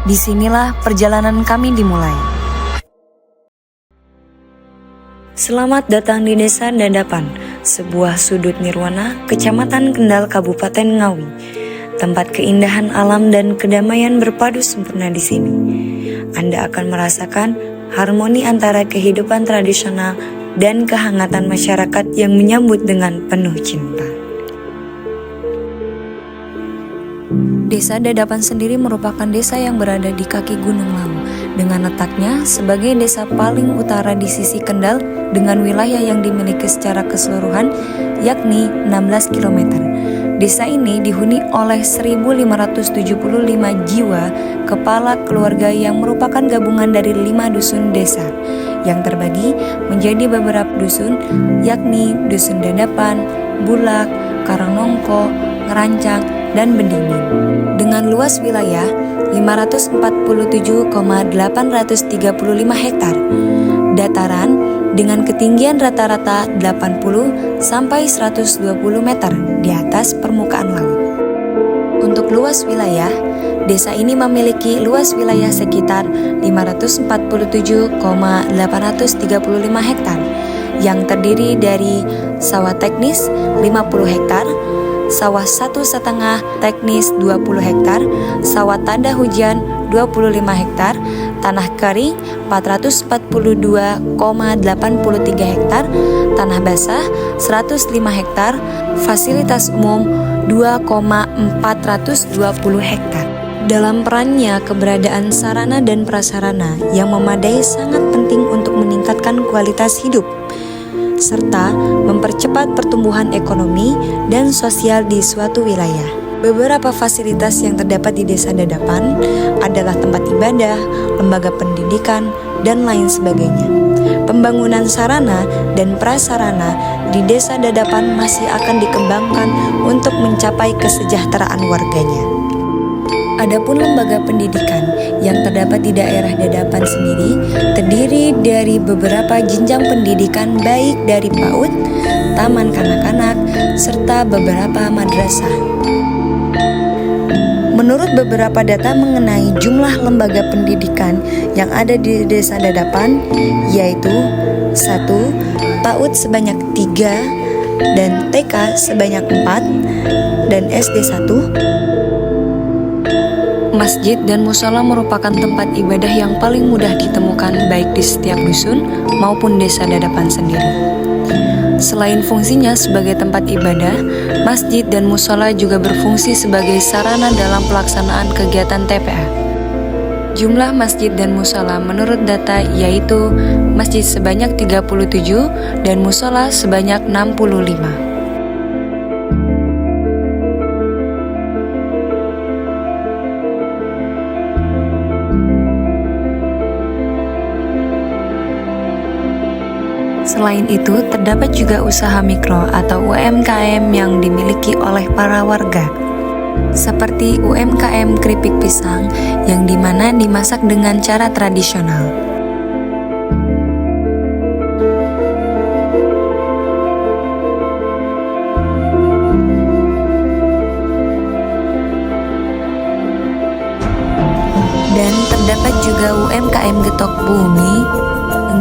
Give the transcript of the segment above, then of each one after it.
Disinilah perjalanan kami dimulai. Selamat datang di Desa Dadapan, sebuah sudut nirwana, Kecamatan Kendal, Kabupaten Ngawi. Tempat keindahan alam dan kedamaian berpadu sempurna di sini. Anda akan merasakan harmoni antara kehidupan tradisional dan kehangatan masyarakat yang menyambut dengan penuh cinta. Desa Dadapan sendiri merupakan desa yang berada di kaki Gunung Lawu, dengan letaknya sebagai desa paling utara di sisi Kendal dengan wilayah yang dimiliki secara keseluruhan yakni 16 km. Desa ini dihuni oleh 1.575 jiwa kepala keluarga yang merupakan gabungan dari 5 dusun desa yang terbagi menjadi beberapa dusun yakni Dusun Dadapan, Bulak, Karangnongko, Ngerancak, dan Bendingin. Dengan luas wilayah 547,835 hektar, dataran dengan ketinggian rata-rata 80 sampai 120 meter di atas permukaan laut. Untuk luas wilayah, desa ini memiliki luas wilayah sekitar 547,835 hektar yang terdiri dari sawah teknis 50 hektar, sawah 1,5 teknis 20 hektar, sawah tanda hujan 25 hektar, tanah kering 442,83 hektar, tanah basah 105 hektar, fasilitas umum 2,420 hektar. Dalam perannya, keberadaan sarana dan prasarana yang memadai sangat penting untuk meningkatkan kualitas hidup serta mempercepat pertumbuhan ekonomi dan sosial di suatu wilayah. Beberapa fasilitas yang terdapat di Desa Dadapan adalah tempat ibadah, lembaga pendidikan, dan lain sebagainya. Pembangunan sarana dan prasarana di Desa Dadapan masih akan dikembangkan untuk mencapai kesejahteraan warganya. Adapun lembaga pendidikan yang terdapat di daerah Dadapan sendiri terdiri dari beberapa jenjang pendidikan baik dari PAUD, taman kanak-kanak, serta beberapa madrasah. Menurut beberapa data mengenai jumlah lembaga pendidikan yang ada di Desa Dadapan, yaitu 1. PAUD sebanyak 3 dan TK sebanyak 4 dan SD 1. Masjid dan musola merupakan tempat ibadah yang paling mudah ditemukan baik di setiap dusun maupun Desa Dadapan sendiri. Selain fungsinya sebagai tempat ibadah, masjid dan musola juga berfungsi sebagai sarana dalam pelaksanaan kegiatan TPA. Jumlah masjid dan musola menurut data yaitu masjid sebanyak 37 dan musola sebanyak 65. Selain itu, terdapat juga usaha mikro atau UMKM yang dimiliki oleh para warga. Seperti UMKM keripik pisang yang dimana dimasak dengan cara tradisional. Dan terdapat juga UMKM getok bumi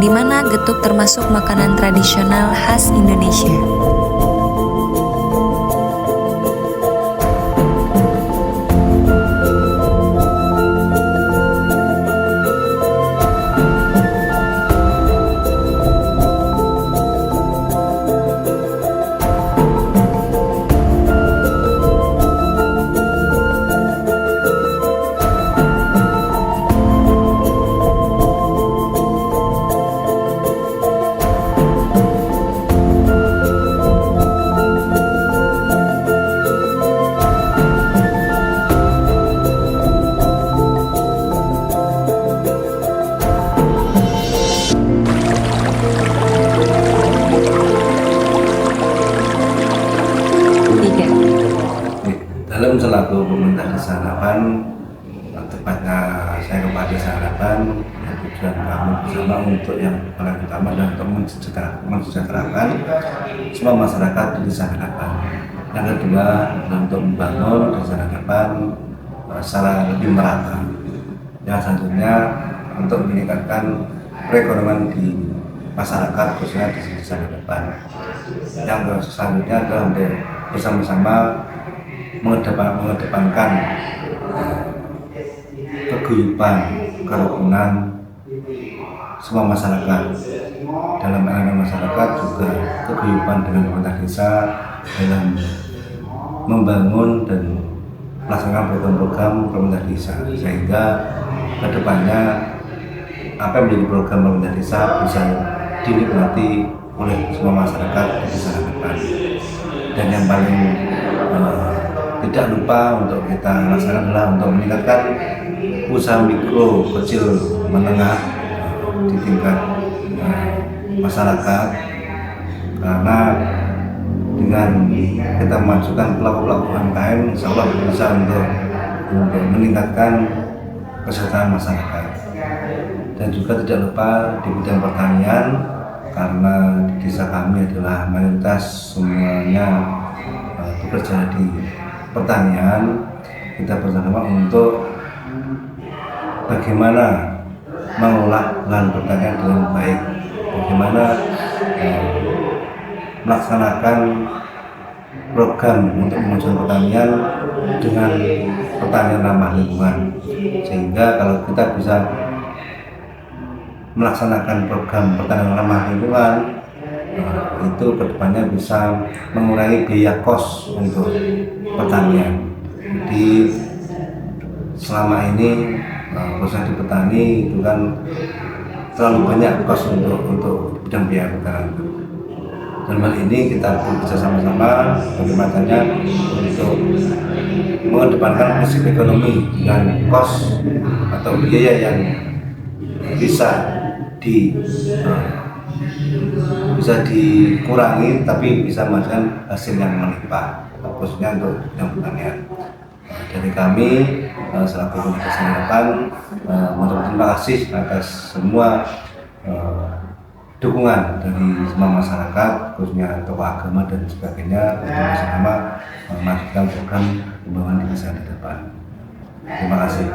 di mana getuk termasuk makanan tradisional khas Indonesia. Dalam selaku pemerintah Desa Harapan, tepatnya saya kepada Desa Harapan, tujuan kami bersama untuk yang paling utama dan untuk mensejahterakan semua masyarakat di Desa Harapan. Yang kedua, untuk membangun Desa Harapan secara lebih merata. Yang selanjutnya untuk meningkatkan perekonomian di masyarakat khususnya di desa depan. Yang selanjutnya adalah untuk bersama-sama mengedepankan keguyuban, kerukunan semua masyarakat. Dalam elemen masyarakat juga keguyuban dengan pemerintah desa dalam membangun dan melaksanakan program-program pemerintah desa, sehingga kedepannya apa yang menjadi program pemerintah desa bisa dinikmati oleh semua masyarakat di desa depan. Dan yang paling tidak lupa untuk kita laksanakan adalah untuk meningkatkan usaha mikro, kecil, menengah di tingkat masyarakat, karena dengan kita memasukkan pelaku-pelaku UMKM, insya Allah bisa untuk meningkatkan kesejahteraan masyarakat. Dan juga tidak lupa di bidang pertanian, karena di desa kami adalah mayoritas semuanya bekerja di pertanian. Kita bersama untuk bagaimana mengolah lahan pertanian dengan baik, bagaimana melaksanakan program untuk memajukan pertanian dengan pertanian ramah lingkungan, sehingga kalau kita bisa melaksanakan program pertanian ramah lingkungan, itu kedepannya bisa mengurangi biaya kos untuk pertanian. Jadi selama ini proses di petani itu kan terlalu banyak kos untuk bidang biaya pertanian. Dan hal ini kita bekerja sama-sama bagaimana caranya untuk mengedepankan prinsip ekonomi dengan kos atau biaya yang bisa dikurangi tapi bisa menghasilkan hasil yang melimpah, khususnya untuk bidang pertanian. Dari kami selaku Komunitas Harapan terima kasih atas semua dukungan dari semua masyarakat, khususnya tokoh agama dan sebagainya, untuk bersama memajukan program pembangunan di masa depan. Terima kasih.